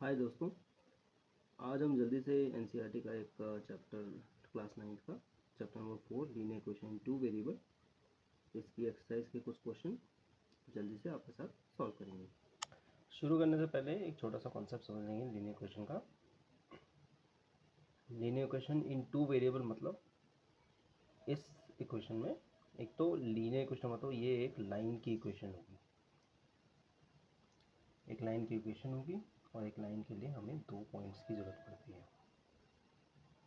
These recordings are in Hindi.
हाय दोस्तों, आज हम जल्दी से एनसीईआरटी का एक चैप्टर क्लास 9 का chapter number 4 linear equation in two variable, इसकी एक्सरसाइज के कुछ क्वेश्चन जल्दी से आपके साथ सॉल्व करेंगे। शुरू करने से पहले एक छोटा सा कॉन्सेप्ट समझ लेंगे लीनियर इक्वेशन का। Linear equation in two variable मतलब इस इक्वेशन में एक तो लीनियर इक्वेशन मतलब ये एक लाइन की इक्वेशन होगी, एक लाइन की इक्वेशन होगी और एक लाइन के लिए हमें 2 पॉइंट्स की ज़रूरत पड़ती है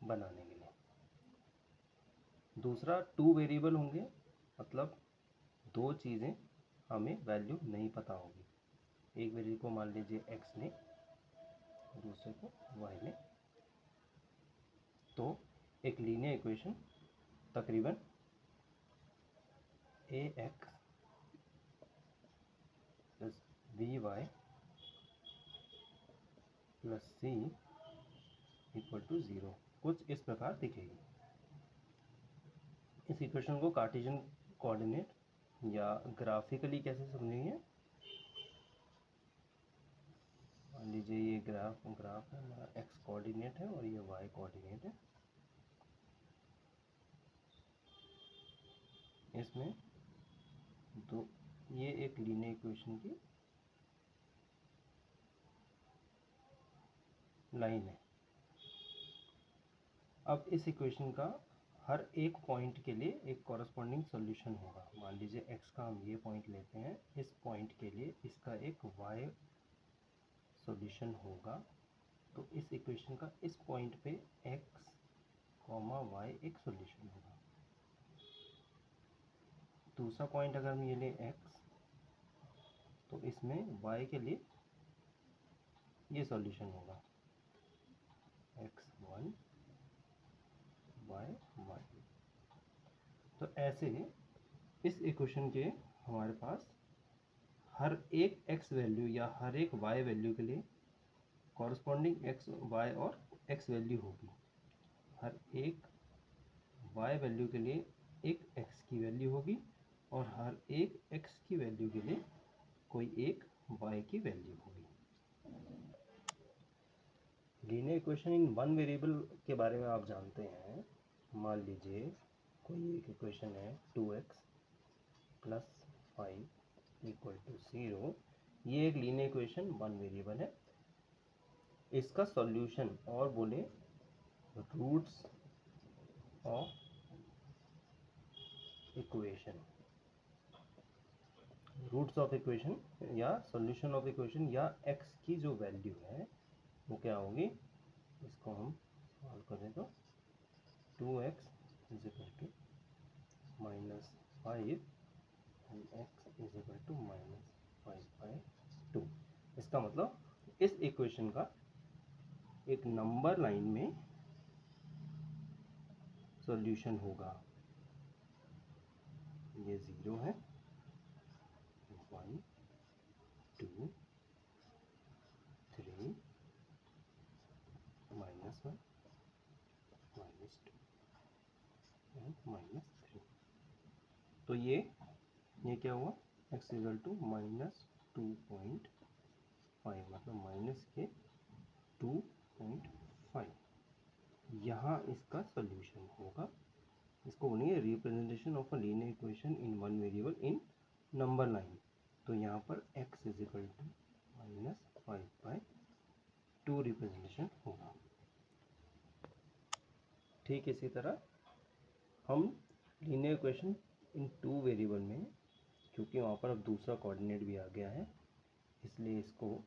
बनाने के लिए। दूसरा, टू वेरिएबल होंगे मतलब दो चीज़ें हमें वैल्यू नहीं पता होगी। एक वेरिएबल को मान लीजिए x ने, दूसरे को y ने। तो एक लीनियर इक्वेशन तकरीबन ax plus by plus c equal to 0 कुछ इस प्रकार दिखेगी। इस इक्वेशन को कार्टेशियन कोऑर्डिनेट या ग्राफिकली कैसे समझेंगे, मान लीजिए ये ग्राफ है, हमारा x कोऑर्डिनेट है और ये y कोऑर्डिनेट है। इसमें दो, ये एक लीनियर इक्वेशन की लाइन है। अब इस इक्वेशन का हर एक पॉइंट के लिए एक कॉरस्पॉन्डिंग सॉल्यूशन होगा। मान लीजिए x का हम ये पॉइंट लेते हैं, इस पॉइंट के लिए इसका एक y सॉल्यूशन होगा। तो इस इक्वेशन का इस पॉइंट पे x, y एक सॉल्यूशन होगा। दूसरा पॉइंट अगर हम ये लें x, तो इसमें y के लिए ये सॉल्यूशन होगा x1 y1। तो ऐसे इस इक्वेशन के हमारे पास हर एक x वैल्यू या हर एक y वैल्यू के लिए कॉरस्पॉन्डिंग x, y और x वैल्यू होगी। हर एक y वैल्यू के लिए एक x की वैल्यू होगी और हर एक x की वैल्यू के लिए कोई एक y की वैल्यू होगी। Linear equation in one variable के बारे में आप जानते हैं। मान लीजिए कोई एक इक्वेशन है 2x प्लस 5 इक्वल टू 0। ये एक लीनियर इक्वेशन वन वेरिएबल है। इसका सॉल्यूशन और बोले roots of equation, roots of equation या सॉल्यूशन ऑफ इक्वेशन या x की जो वैल्यू है वो क्या होगी। इसको हम सॉल्व करें तो 2x is equal to -5 and x is equal to -5/2। इसका मतलब इस इक्वेशन का एक नंबर लाइन में सॉल्यूशन होगा। ये 0 है, 1 2 3 -1 -2 एंड -3। तो ये क्या हुआ, x इक्वल टू -2.5 मतलब माइनस के 2.5। यहाँ इसका सॉल्यूशन होगा। इसको बोलेंगे representation of a linear equation in one variable in number line. तो यहाँ पर x is equal to -5/2 representation होगा। ठीक इसी तरह हम linear equation in two variable में, क्योंकि वहाँ पर अब दूसरा कोऑर्डिनेट भी आ गया है, इसलिए इसको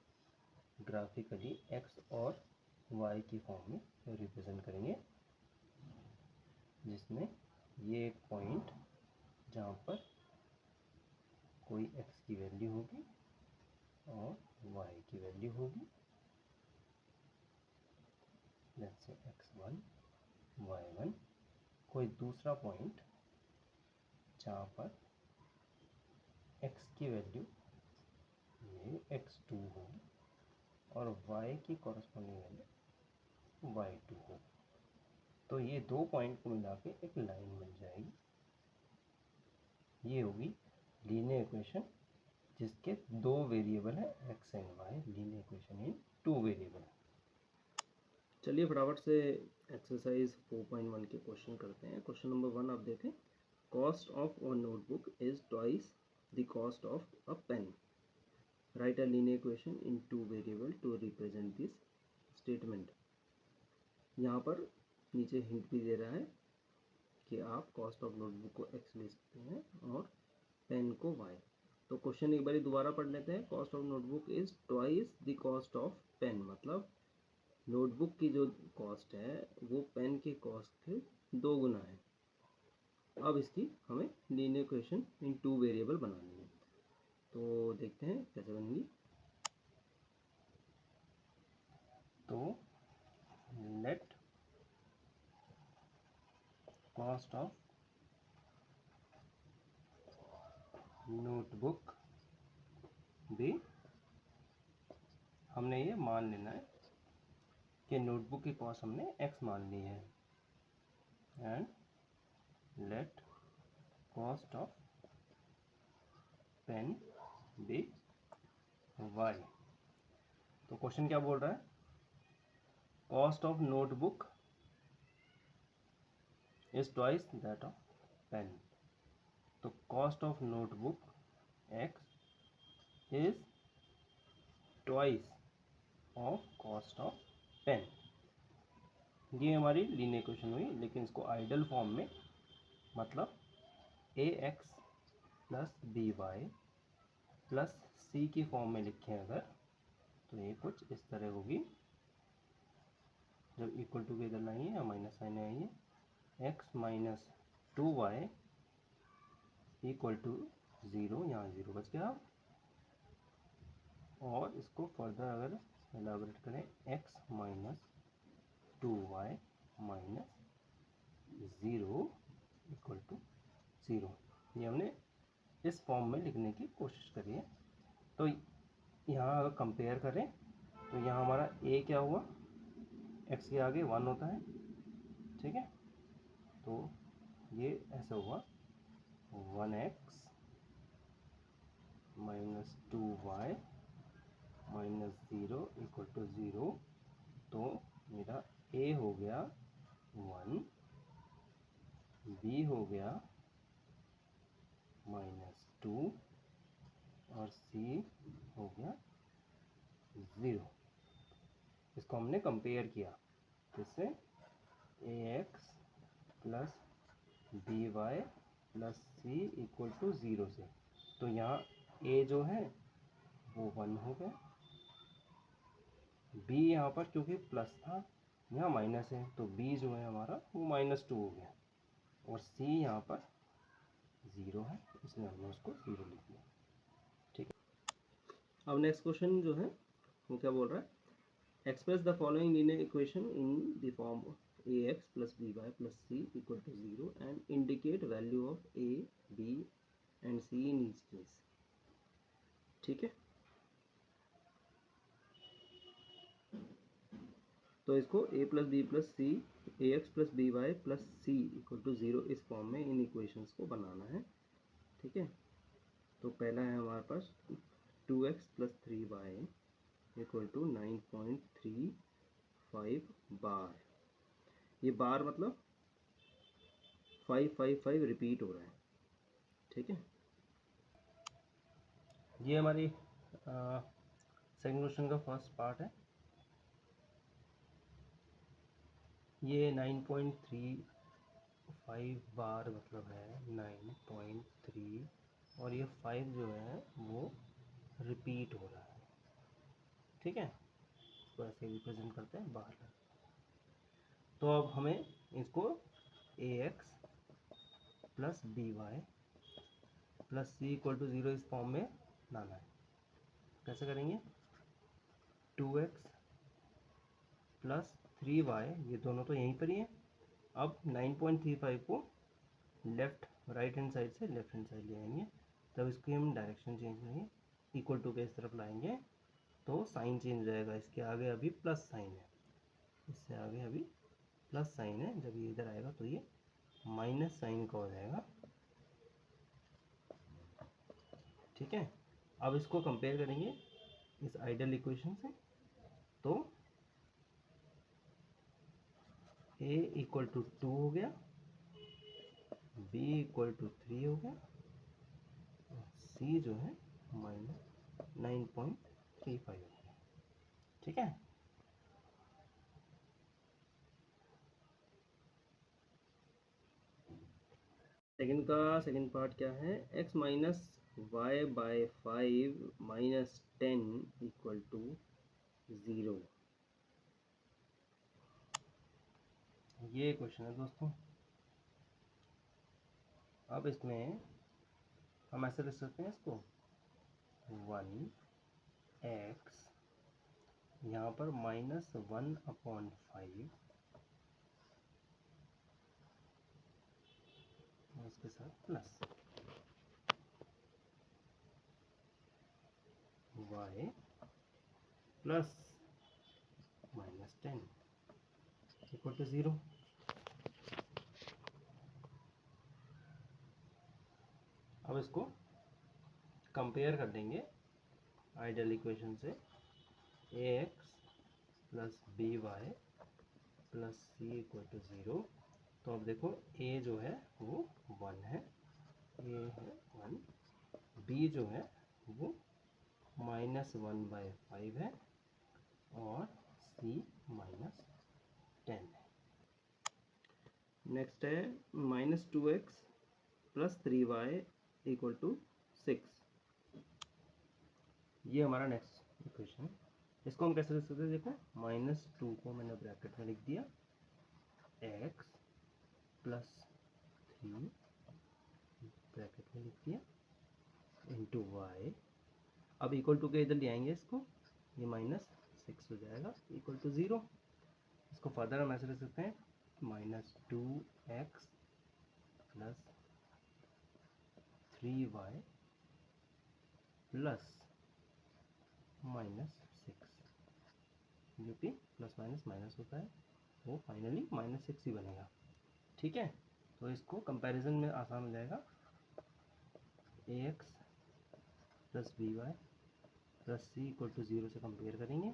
ग्राफिकली x और y की फॉर्म में रिप्रेजेंट करेंगे, जिसमें ये एक पॉइंट जहाँ पर कोई x की वैल्यू होगी और y की वैल्यू होगी, जैसे x1 y1। कोई दूसरा पॉइंट जहाँ पर x की वैल्यू ये x2 हो और y की कॉरस्पॉन्डिंग वैल्यू y2 हो। तो ये दो पॉइंट को मिला के एक लाइन बन जाएगी। ये होगी लीनियर इक्वेशन जिसके दो वेरिएबल है X and Y, linear equation in two variable. चलिए फटाफट से एक्सरसाइज 4.1 के क्वेश्चन करते हैं। क्वेश्चन नंबर 1 आप देखें, cost of one notebook is twice the cost of a pen, write a linear equation in two variable to represent this statement. यहाँ पर नीचे हिंट भी दे रहा है कि आप कॉस्ट ऑफ नोटबुक को एक्स ले सकते हैं और पेन को वाई। तो क्वेश्चन एक बार दोबारा पढ़ लेते हैं। Cost of notebook is twice the cost of pen, मतलब नोटबुक की जो कॉस्ट है वो पेन के कॉस्ट के 2 गुना है। अब इसकी हमें linear equation in two variable बनानी है, तो देखते हैं कैसे बनेगी। तो लेट कॉस्ट ऑफ नोटबुक भी, हमने ये मान लेना है कि नोटबुक की कॉस्ट हमने x मान ली है, and let cost of pen भी y। तो क्वेश्चन क्या बोल रहा है, cost of notebook is twice that of pen. तो cost of notebook x is twice of cost of pen. ये हमारी लीनियर इक्वेशन हुई, लेकिन इसको आइडल फॉर्म में, मतलब ax plus B Y plus C की फॉर्म में लिखें अगर, तो ये कुछ इस तरह होगी। जब इक्वल टू के इधर लाएंगे या माइनस साइन आएंगे, x minus 2y equal to 0, यहाँ 0 बच गया। और इसको फर्दर अगर एलाबोरेट करें, x minus 2y minus 0 equal to 0। ये हमने इस फॉर्म में लिखने की कोशिश करी है। तो यहाँ अगर कंपेयर करें तो यहाँ हमारा a क्या हुआ, x के आगे 1 होता है, ठीक है। तो ये ऐसा हुआ 1x minus 2y minus 0 equal to 0। तो मेरा a हो गया 1, b हो गया माइनस 2 और c हो गया 0। इसको हमने कंपेयर किया, जिससे ax plus B Y plus c equal to 0 से। तो यहाँ a जो है वो 1 हो गया, b यहाँ पर क्योंकि प्लस था यहाँ माइनस है, तो b जो है हमारा वो माइनस 2 हो गया, और c यहाँ पर 0 है, इसलिए हमने उसको 0 लिख दिया, ठीक है। अब नेक्स्ट क्वेश्चन जो है वो क्या बोल रहा है, express the following linear equation in the form ax plus B Y plus c equal to 0 and indicate value of a, b and c in each case, ठीक है। तो इसको a plus b plus c, ax plus B Y plus c equal to 0 इस फॉर्म में इन इक्वेशंस को बनाना है, ठीक है। तो पहला है हमारे पास 2x plus 3y equal to 9.35 बार। ये बार मतलब 555 रिपीट हो रहा है, ठीक है। ये हमारी सेकंड क्वेश्चन का फर्स्ट पार्ट है। ये 9.35 बार मतलब है 9.3, और ये 5 जो है वो रिपीट हो रहा है, ठीक है। इसको ऐसे रिप्रेजेंट करते हैं बार। तो अब हमें इसको ax plus B Y plus c equal to 0 इस फॉर्म में लाना है। कैसे करेंगे, 2x प्लस 3y, ये दोनों तो यहीं पर ही हैं। अब 9.35 को लेफ्ट राइट हैंड साइड से लेफ्ट हैंड साइड ले आएंगे, तब इसकी हम डायरेक्शन चेंज करेंगे, इक्वल टू के इस तरफ लाएंगे तो साइन चेंज हो जाएगा। इसके आगे अभी प्लस साइन है, इससे आगे अभी प्लस साइन है, जब ये इधर आएगा तो ये माइनस साइन का हो जाएगा, ठीक है। अब इसको कंपेयर करेंगे इस आइडियल इक्वेशन से, तो a इक्वल टू 2 हो गया, b इक्वल टू 3 हो गया, c जो है -9.35 हो गया। ठीक है, सेकंड पार्ट क्या है, x minus y by 5 minus 10 equal to 0। ये क्वेश्चन है दोस्तों। अब इसमें हम ऐसे लिख सकते हैं इसको 1x यहाँ पर -1/5 उसके साथ plus y plus -10 equal to 0। अब इसको कंपेयर कर देंगे आइडियल इक्वेशन से, ax plus by plus c equal to 0। तो अब देखो a जो है वो 1 है, a है 1, b जो है वो -1/5 है और c -10 है। नेक्स्ट है -2x plus 3y equal to 6। ये हमारा नेक्स्ट इक्वेशन है। इसको हम कैसे लिख सकते हैं, देखो -2 को मैंने ब्रैकेट में लिख दिया, x प्लस 3 ब्रैकेट में लिख दिया इंटू y। अब इक्वल टू के इधर ले आएंगे इसको, ये -6 हो जाएगा इक्वल टू 0। इसको फर्दर हम ऐसे लिख सकते हैं -2x प्लस 3y प्लस -6, जो कि प्लस माइनस माइनस होता है, वो फाइनली -6 ही बनेगा। ठीक है, तो इसको कंपैरिजन में आसान हो जाएगा, ax plus by plus c equal to 0 से कंपेयर करेंगे,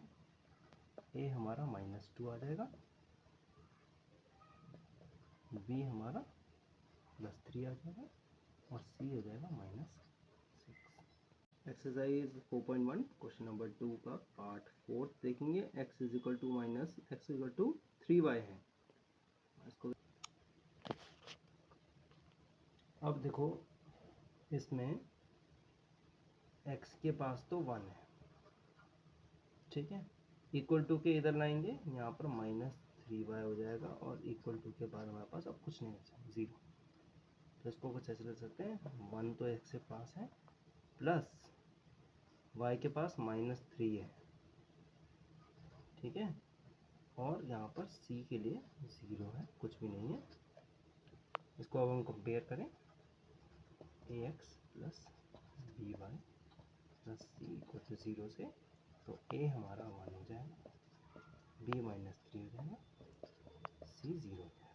a हमारा -2 आ जाएगा, b हमारा +3 आ जाएगा और c हो जाएगा -6। एक्सरसाइज 4.1 क्वेश्चन नंबर 2 का पार्ट 4 देखेंगे। x is equal to -x equal to 3y है। इसको अब देखो, इसमें x के पास तो 1 है, ठीक है, इक्वल टू के इधर लाएंगे, यहाँ पर -3y हो जाएगा और इक्वल टू के बाद हमारे पास अब कुछ नहीं बचा, 0। तो इसको कुछ ऐसे लिख सकते हैं, 1 तो x के पास है प्लस y के पास -3 है, ठीक है, और यहाँ पर c के लिए 0 है, कुछ भी नहीं है। इसको अब हम कंपेयर करें, ax plus by plus c equal to 0 से, तो a हमारा 1 हो जाएगा, b -3 हो जाएगा, c 0 हो जाएगा।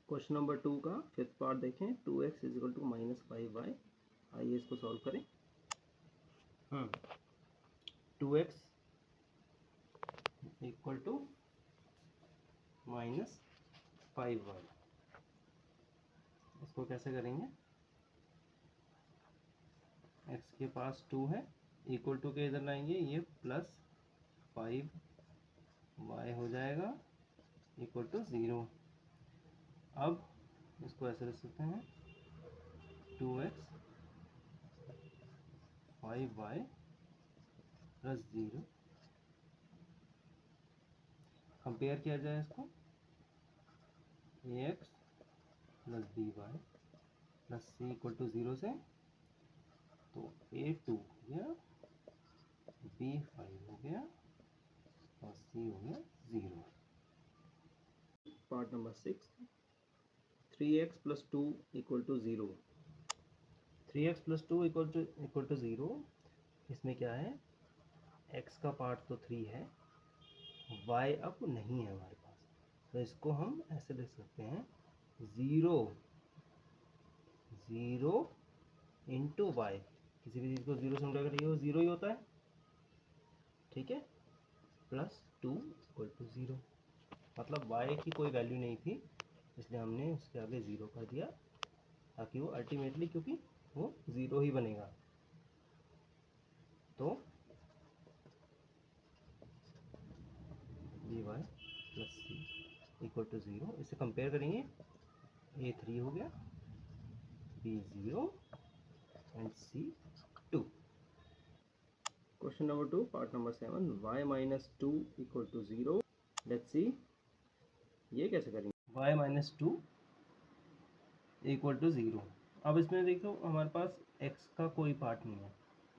क्वेश्चन नंबर 2 का फिफ्थ पार्ट देखें, 2x is equal to -5y। आइए इसको सॉल्व करें। 2x इक्वल टू -5y, इसको कैसे करेंगे, x के पास 2 है, इक्वल टू के इधर लाएंगे, ये प्लस 5y हो जाएगा इक्वल टू 0। अब इसको ऐसे लिख सकते हैं, 2x 5y प्लस 0, कंपेयर किया जाए इसको, ax plus by plus c equal to 0 से, तो a2 हो गया, b5 हो गया और c हो गया 0। Part number 6, 3x plus 2 equal to 0। 3x plus 2 equal to 0, इसमें क्या है, x का पार्ट तो 3 है, y अब नहीं है हमारे पास, तो इसको हम ऐसे लिख सकते हैं, 0 0 इंटू वाई, किसी भी चीज़ को 0 से मल्टीप्लाई करिए वो 0 ही होता है, ठीक है, प्लस 2 इक्वल टू 0। मतलब y की कोई वैल्यू नहीं थी, इसलिए हमने उसके आगे 0 कर दिया, ताकि वो अल्टीमेटली, क्योंकि वो 0 ही बनेगा। तो dy plus c equal to 0, इसे कंपेयर करेंगे, a 3 हो गया, b 0 and c 2। Question number 2 part number 7, y minus 2 equal to 0। Let's see ये कैसे करेंगे, y माइनस 2 इक्वल टू 0। अब इसमें देखो हमारे पास x का कोई पार्ट नहीं है,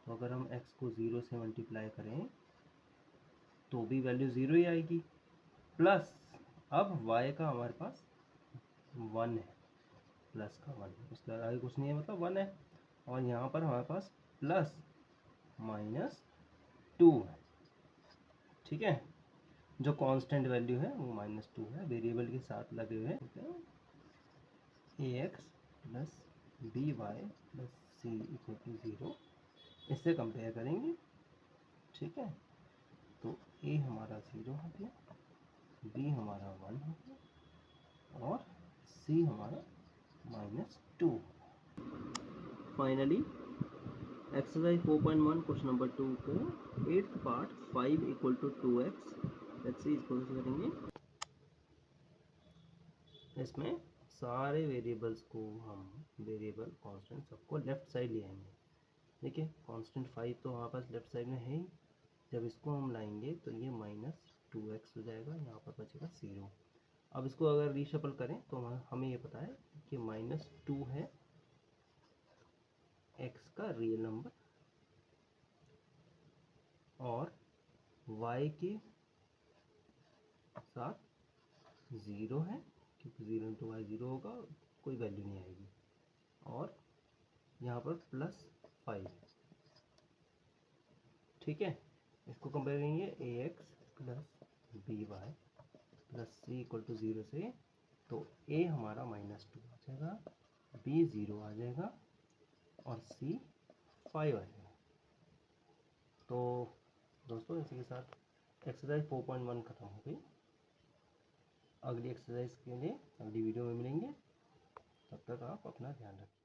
तो अगर हम x को 0 से मल्टीप्लाई करें तो भी वैल्यू 0 ही आएगी, प्लस अब y का हमारे पास 1 है, प्लस का 1, उसके आगे कुछ नहीं है, मतलब 1 है, और यहाँ पर हमारे पास प्लस माइनस 2 है, ठीक है। जो कांस्टेंट वैल्यू है वो -2 है, वेरिएबल के साथ लगे हुए हैं, ax plus B Y plus c equal to 0, इससे कंपेयर करेंगे, ठीक है। तो a हमारा 0 हो गया, b हमारा 1 हो गया, और c हमारा -2। फाइनली एक्सरसाइज 4.1 क्वेश्चन नंबर 2 को 8th part 5 equal to 2x, let's see इसको कैसे करेंगे। इसमें सारे वेरिएबल्स को हम वेरिएबल कांस्टेंट सबको लेफ्ट साइड ले आएंगे, देखिए कांस्टेंट 5 तो हमारे पास लेफ्ट साइड में है ही, जब इसको हम लाएंगे तो ये -2x हो जाएगा, यहाँ पर बचेगा 0। अब इसको अगर रीशफल करें तो हमें ये पता है कि -2 है x का रियल नंबर, और y के साथ 0 है, क्योंकि 0 इंटू वाई 0 होगा, कोई वैल्यू नहीं आएगी, और यहाँ पर +5, ठीक है। इसको कंपेयर करेंगे ax plus B Y plus c equal to 0 से, तो a हमारा -2 आ जाएगा, b 0 आ जाएगा, और c 5 आ जाएगा। तो दोस्तों इसी के साथ एक्सरसाइज 4.1 खत्म हो गई। अगली एक्सरसाइज के लिए अगली वीडियो में मिलेंगे, तब तक आप अपना ध्यान रखिए।